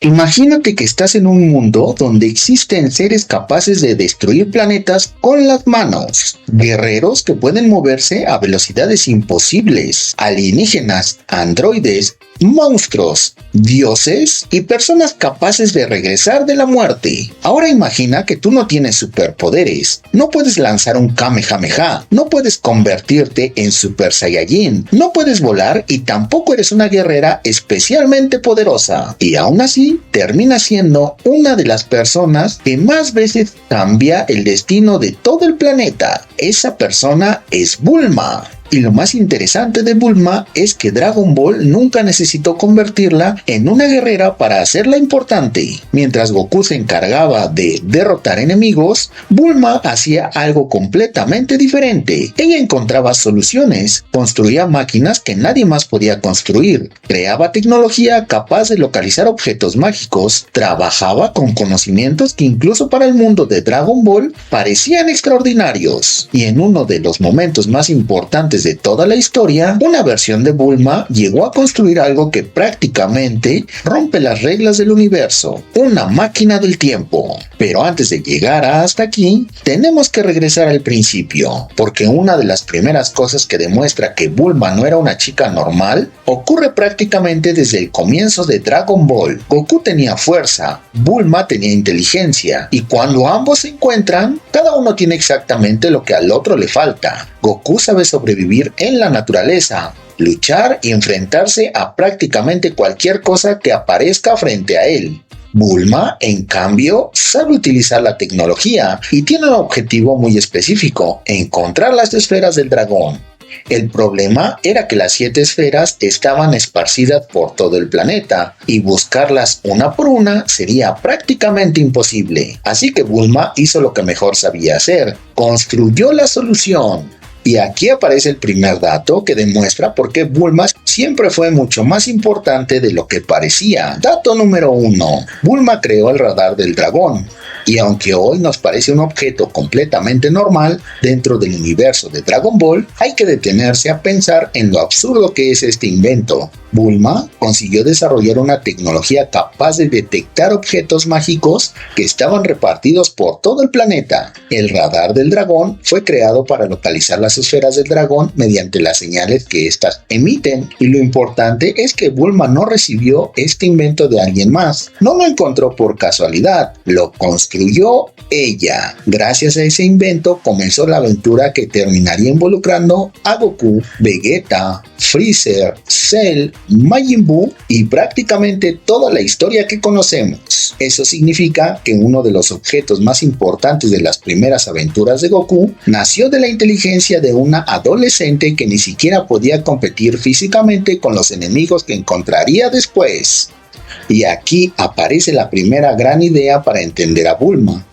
Imagínate que estás en un mundo donde existen seres capaces de destruir planetas con las manos, guerreros que pueden moverse a velocidades imposibles, alienígenas, androides, monstruos, dioses y personas capaces de regresar de la muerte. Ahora imagina que tú no tienes superpoderes, no puedes lanzar un Kamehameha, no puedes convertirte en Super Saiyajin, no puedes volar y tampoco eres una guerrera especialmente poderosa. Y aún así, termina siendo una de las personas que más veces cambia el destino de todo el planeta. Esa persona es Bulma. Y lo más interesante de Bulma es que Dragon Ball nunca necesitó convertirla en una guerrera para hacerla importante. Mientras Goku se encargaba de derrotar enemigos, Bulma hacía algo completamente diferente. Ella encontraba soluciones, construía máquinas que nadie más podía construir, creaba tecnología capaz de localizar objetos mágicos, trabajaba con conocimientos que incluso para el mundo de Dragon Ball parecían extraordinarios. Y en uno de los momentos más importantes de toda la historia, una versión de Bulma llegó a construir algo que prácticamente rompe las reglas del universo, una máquina del tiempo. Pero antes de llegar hasta aquí, tenemos que regresar al principio, porque una de las primeras cosas que demuestra que Bulma no era una chica normal, ocurre prácticamente desde el comienzo de Dragon Ball. Goku tenía fuerza, Bulma tenía inteligencia, y cuando ambos se encuentran, cada uno tiene exactamente lo que al otro le falta. Goku sabe sobrevivir en la naturaleza, luchar y enfrentarse a prácticamente cualquier cosa que aparezca frente a él. Bulma, en cambio, sabe utilizar la tecnología y tiene un objetivo muy específico: encontrar las esferas del dragón. El problema era que las 7 esferas estaban esparcidas por todo el planeta y buscarlas una por una sería prácticamente imposible. Así que Bulma hizo lo que mejor sabía hacer: construyó la solución. Y aquí aparece el primer dato que demuestra por qué Bulma siempre fue mucho más importante de lo que parecía. Dato número 1. Bulma creó el radar del dragón. Y aunque hoy nos parece un objeto completamente normal dentro del universo de Dragon Ball, hay que detenerse a pensar en lo absurdo que es este invento. Bulma consiguió desarrollar una tecnología capaz de detectar objetos mágicos que estaban repartidos por todo el planeta. El radar del dragón fue creado para localizar las esferas del dragón mediante las señales que éstas emiten. Y lo importante es que Bulma no recibió este invento de alguien más. No lo encontró por casualidad, lo construyó ella. Gracias a ese invento comenzó la aventura que terminaría involucrando a Goku, Vegeta, Freezer, Cell, Majin Buu y prácticamente toda la historia que conocemos. Eso significa que uno de los objetos más importantes de las primeras aventuras de Goku nació de la inteligencia de una adolescente que ni siquiera podía competir físicamente con los enemigos que encontraría después. Y aquí aparece la primera gran idea para entender a Bulma.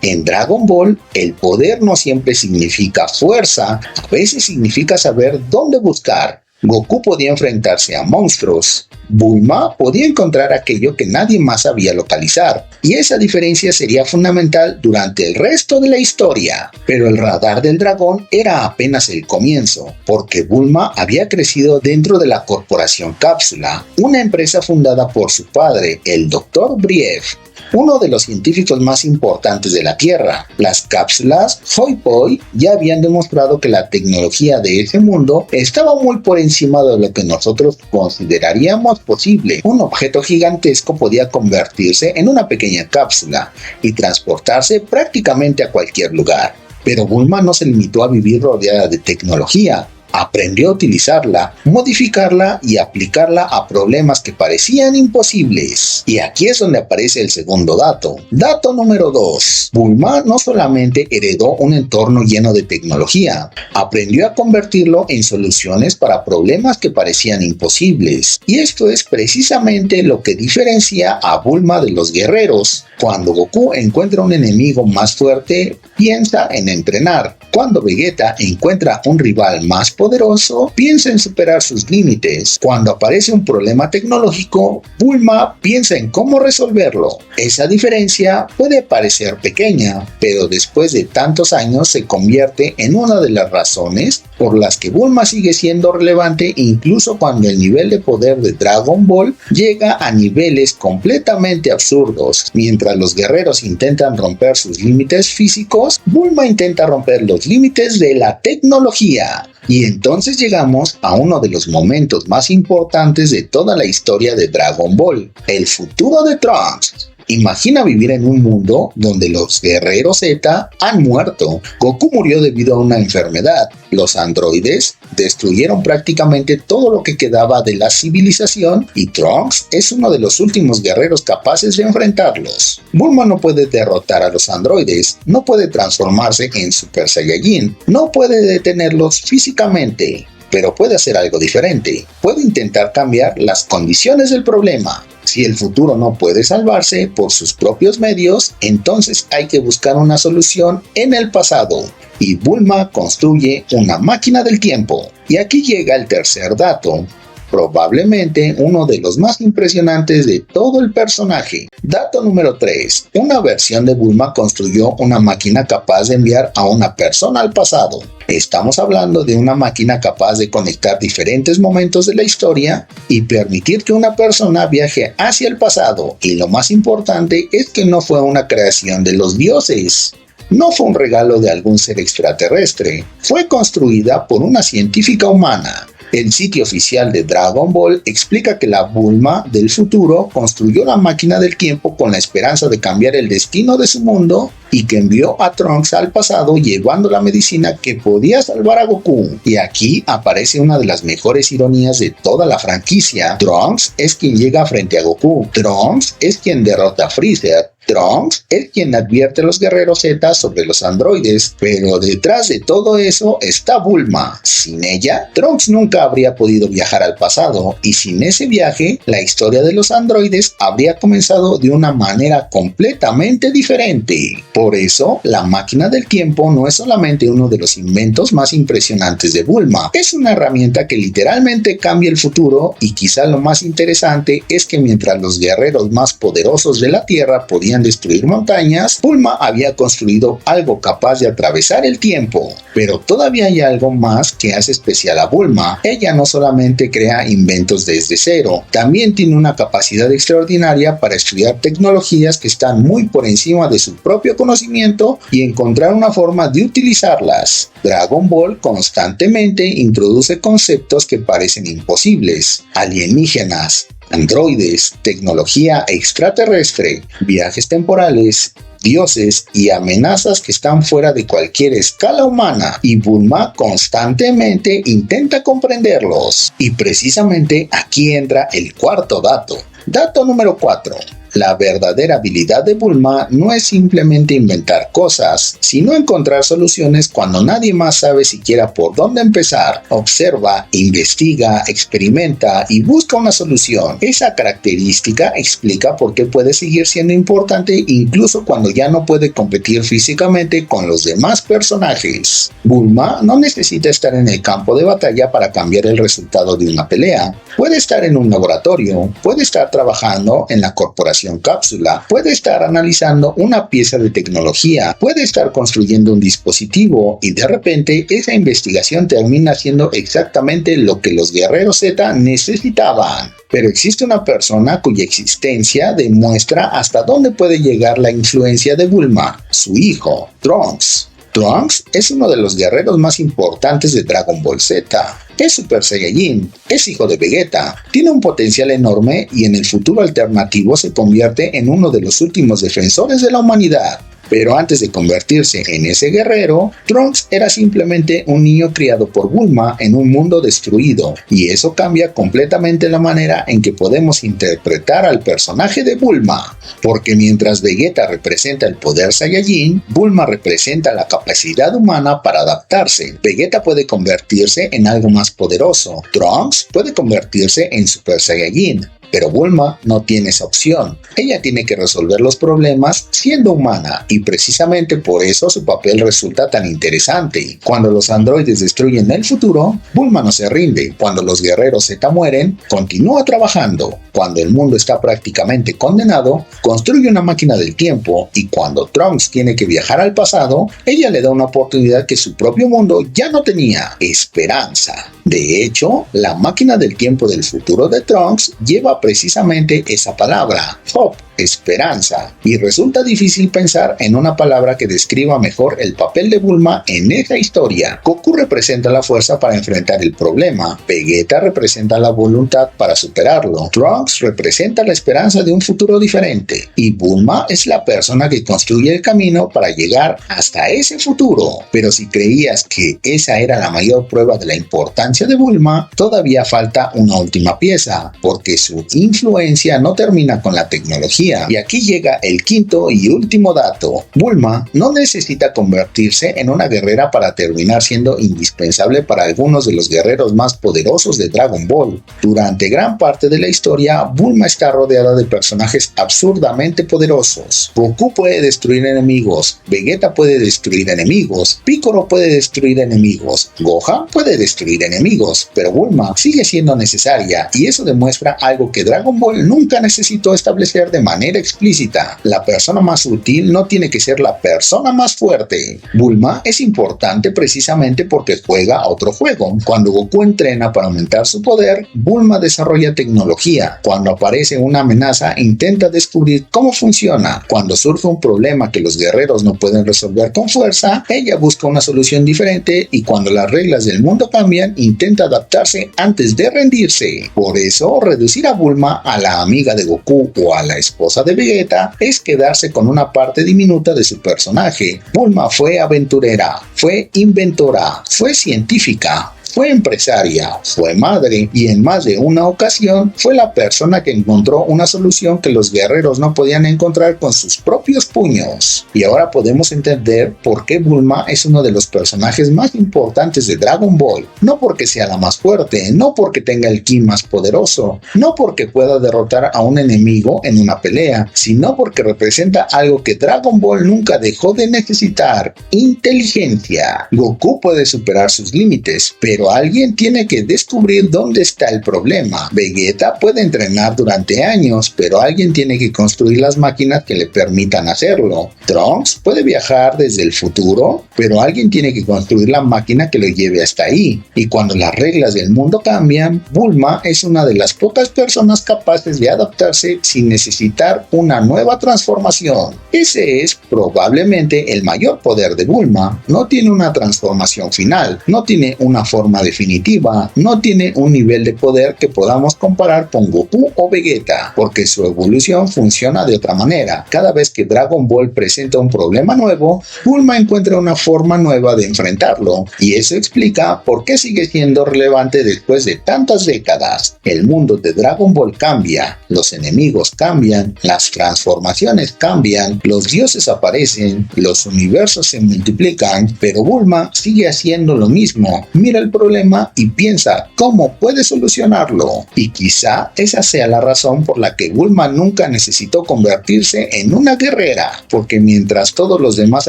En Dragon Ball, el poder no siempre significa fuerza, a veces significa saber dónde buscar. Goku podía enfrentarse a monstruos, Bulma podía encontrar aquello que nadie más sabía localizar, y esa diferencia sería fundamental durante el resto de la historia. Pero el radar del dragón era apenas el comienzo, porque Bulma había crecido dentro de la corporación Cápsula, una empresa fundada por su padre, el Dr. Brief, uno de los científicos más importantes de la Tierra. Las cápsulas Hoi-Poi ya habían demostrado que la tecnología de ese mundo estaba muy por encima de lo que nosotros consideraríamos posible. Un objeto gigantesco podía convertirse en una pequeña cápsula y transportarse prácticamente a cualquier lugar. Pero Bulma no se limitó a vivir rodeada de tecnología. Aprendió a utilizarla, modificarla y aplicarla a problemas que parecían imposibles. Y aquí es donde aparece el segundo dato. Dato número 2. Bulma no solamente heredó un entorno lleno de tecnología, aprendió a convertirlo en soluciones para problemas que parecían imposibles. Y esto es precisamente lo que diferencia a Bulma de los guerreros. Cuando Goku encuentra un enemigo más fuerte, piensa en entrenar. Cuando Vegeta encuentra un rival más poderoso piensa en superar sus límites. Cuando aparece un problema tecnológico, Bulma piensa en cómo resolverlo. Esa diferencia puede parecer pequeña, pero después de tantos años se convierte en una de las razones por las que Bulma sigue siendo relevante incluso cuando el nivel de poder de Dragon Ball llega a niveles completamente absurdos. Mientras los guerreros intentan romper sus límites físicos, Bulma intenta romper los límites de la tecnología. Y entonces llegamos a uno de los momentos más importantes de toda la historia de Dragon Ball, el futuro de Trunks. Imagina vivir en un mundo donde los guerreros Z han muerto. Goku murió debido a una enfermedad. Los androides destruyeron prácticamente todo lo que quedaba de la civilización y Trunks es uno de los últimos guerreros capaces de enfrentarlos. Bulma no puede derrotar a los androides, no puede transformarse en Super Saiyajin, no puede detenerlos físicamente, pero puede hacer algo diferente. Puede intentar cambiar las condiciones del problema. Si el futuro no puede salvarse por sus propios medios, entonces hay que buscar una solución en el pasado. Y Bulma construye una máquina del tiempo. Y aquí llega el tercer dato, probablemente uno de los más impresionantes de todo el personaje. Dato número 3. Una versión de Bulma construyó una máquina capaz de enviar a una persona al pasado. Estamos hablando de una máquina capaz de conectar diferentes momentos de la historia y permitir que una persona viaje hacia el pasado. Y lo más importante es que no fue una creación de los dioses. No fue un regalo de algún ser extraterrestre. Fue construida por una científica humana. El sitio oficial de Dragon Ball explica que la Bulma del futuro construyó la máquina del tiempo con la esperanza de cambiar el destino de su mundo y que envió a Trunks al pasado llevando la medicina que podía salvar a Goku. Y aquí aparece una de las mejores ironías de toda la franquicia. Trunks es quien llega frente a Goku. Trunks es quien derrota a Freezer. Trunks es quien advierte a los guerreros Z sobre los androides, pero detrás de todo eso está Bulma. Sin ella, Trunks nunca habría podido viajar al pasado, y sin ese viaje, la historia de los androides habría comenzado de una manera completamente diferente. Por eso, la máquina del tiempo no es solamente uno de los inventos más impresionantes de Bulma, es una herramienta que literalmente cambia el futuro, y quizá lo más interesante es que mientras los guerreros más poderosos de la Tierra podían destruir montañas, Bulma había construido algo capaz de atravesar el tiempo. Pero todavía hay algo más que hace especial a Bulma. Ella no solamente crea inventos desde cero, también tiene una capacidad extraordinaria para estudiar tecnologías que están muy por encima de su propio conocimiento y encontrar una forma de utilizarlas. Dragon Ball constantemente introduce conceptos que parecen imposibles: alienígenas, androides, tecnología extraterrestre, viajes temporales, dioses y amenazas que están fuera de cualquier escala humana, y Bulma constantemente intenta comprenderlos. Y precisamente aquí entra el cuarto dato. Dato número 4. La verdadera habilidad de Bulma no es simplemente inventar cosas, sino encontrar soluciones cuando nadie más sabe siquiera por dónde empezar. Observa, investiga, experimenta y busca una solución. Esa característica explica por qué puede seguir siendo importante incluso cuando ya no puede competir físicamente con los demás personajes. Bulma no necesita estar en el campo de batalla para cambiar el resultado de una pelea. Puede estar en un laboratorio, puede estar trabajando en la corporación Cápsula, puede estar analizando una pieza de tecnología, puede estar construyendo un dispositivo y de repente esa investigación termina siendo exactamente lo que los guerreros Z necesitaban. Pero existe una persona cuya existencia demuestra hasta dónde puede llegar la influencia de Bulma: su hijo, Trunks. Trunks es uno de los guerreros más importantes de Dragon Ball Z. Es Super Saiyajin, es hijo de Vegeta, tiene un potencial enorme y en el futuro alternativo se convierte en uno de los últimos defensores de la humanidad. Pero antes de convertirse en ese guerrero, Trunks era simplemente un niño criado por Bulma en un mundo destruido, y eso cambia completamente la manera en que podemos interpretar al personaje de Bulma. Porque mientras Vegeta representa el poder Saiyajin, Bulma representa la capacidad humana para adaptarse. Vegeta puede convertirse en algo más poderoso, Trunks puede convertirse en Super Saiyajin. Pero Bulma no tiene esa opción. Ella tiene que resolver los problemas siendo humana, y y precisamente por eso su papel resulta tan interesante. Cuando los androides destruyen el futuro, Bulma no se rinde. Cuando los guerreros Z mueren, continúa trabajando. Cuando el mundo está prácticamente condenado, construye una máquina del tiempo, y cuando Trunks tiene que viajar al pasado, ella le da una oportunidad que su propio mundo ya no tenía: esperanza. De hecho, la máquina del tiempo del futuro de Trunks lleva precisamente esa palabra, hope, esperanza, y resulta difícil pensar en una palabra que describa mejor el papel de Bulma en esta historia. Goku representa la fuerza para enfrentar el problema, Vegeta representa la voluntad para superarlo, Trunks representa la esperanza de un futuro diferente, y Bulma es la persona que construye el camino para llegar hasta ese futuro. Pero si creías que esa era la mayor prueba de la importancia de Bulma, todavía falta una última pieza, porque su influencia no termina con la tecnología. Y aquí llega el quinto y último dato. Bulma no necesita convertirse en una guerrera para terminar siendo indispensable para algunos de los guerreros más poderosos de Dragon Ball. Durante gran parte de la historia, Bulma está rodeada de personajes absurdamente poderosos. Goku puede destruir enemigos, Vegeta puede destruir enemigos, Piccolo puede destruir enemigos, Gohan puede destruir enemigos, pero Bulma sigue siendo necesaria, y eso demuestra algo que Dragon Ball nunca necesitó establecer de manera explícita: la persona más útil no tiene que ser la persona más fuerte. Bulma es importante precisamente porque juega otro juego. Cuando Goku entrena para aumentar su poder, Bulma desarrolla tecnología. Cuando aparece una amenaza, intenta descubrir cómo funciona. Cuando surge un problema que los guerreros no pueden resolver con fuerza, ella busca una solución diferente, y cuando las reglas del mundo cambian, intenta adaptarse antes de rendirse. Por eso, reducir a Bulma a la amiga de Goku o a la esposa de Vegeta es quedarse con una parte diminuta de su personaje. Bulma fue aventurera, fue inventora, fue científica, fue empresaria, fue madre, y en más de una ocasión fue la persona que encontró una solución que los guerreros no podían encontrar con sus propios puños. Y ahora podemos entender por qué Bulma es uno de los personajes más importantes de Dragon Ball. No porque sea la más fuerte, no porque tenga el ki más poderoso, no porque pueda derrotar a un enemigo en una pelea, sino porque representa algo que Dragon Ball nunca dejó de necesitar: inteligencia. Goku puede superar sus límites, pero alguien tiene que descubrir dónde está el problema. Vegeta puede entrenar durante años, pero alguien tiene que construir las máquinas que le permitan hacerlo. Trunks puede viajar desde el futuro, pero alguien tiene que construir la máquina que lo lleve hasta ahí. Y cuando las reglas del mundo cambian, Bulma es una de las pocas personas capaces de adaptarse sin necesitar una nueva transformación. Ese es probablemente el mayor poder de Bulma. No tiene una transformación final, no tiene una forma definitiva, no tiene un nivel de poder que podamos comparar con Goku o Vegeta, porque su evolución funciona de otra manera. Cada vez que Dragon Ball presenta un problema nuevo, Bulma encuentra una forma nueva de enfrentarlo, y eso explica por qué sigue siendo relevante después de tantas décadas. El mundo de Dragon Ball cambia, los enemigos cambian, las transformaciones cambian, los dioses aparecen, los universos se multiplican, pero Bulma sigue haciendo lo mismo. Mira el problema y piensa cómo puede solucionarlo. Y quizá esa sea la razón por la que Bulma nunca necesitó convertirse en una guerrera, porque mientras todos los demás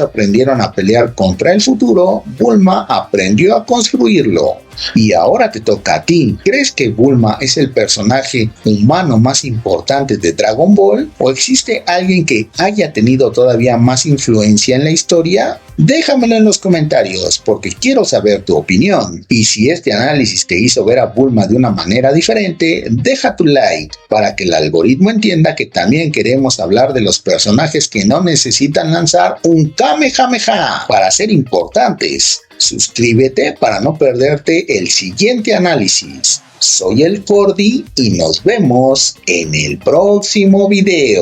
aprendieron a pelear contra el futuro, Bulma aprendió a construirlo. Y ahora te toca a ti. ¿Crees que Bulma es el personaje humano más importante de Dragon Ball? ¿O existe alguien que haya tenido todavía más influencia en la historia? Déjamelo en los comentarios, porque quiero saber tu opinión. Y si este análisis te hizo ver a Bulma de una manera diferente, deja tu like para que el algoritmo entienda que también queremos hablar de los personajes que no necesitan lanzar un Kamehameha para ser importantes. Suscríbete para no perderte el siguiente análisis. Soy el Cordy y nos vemos en el próximo video.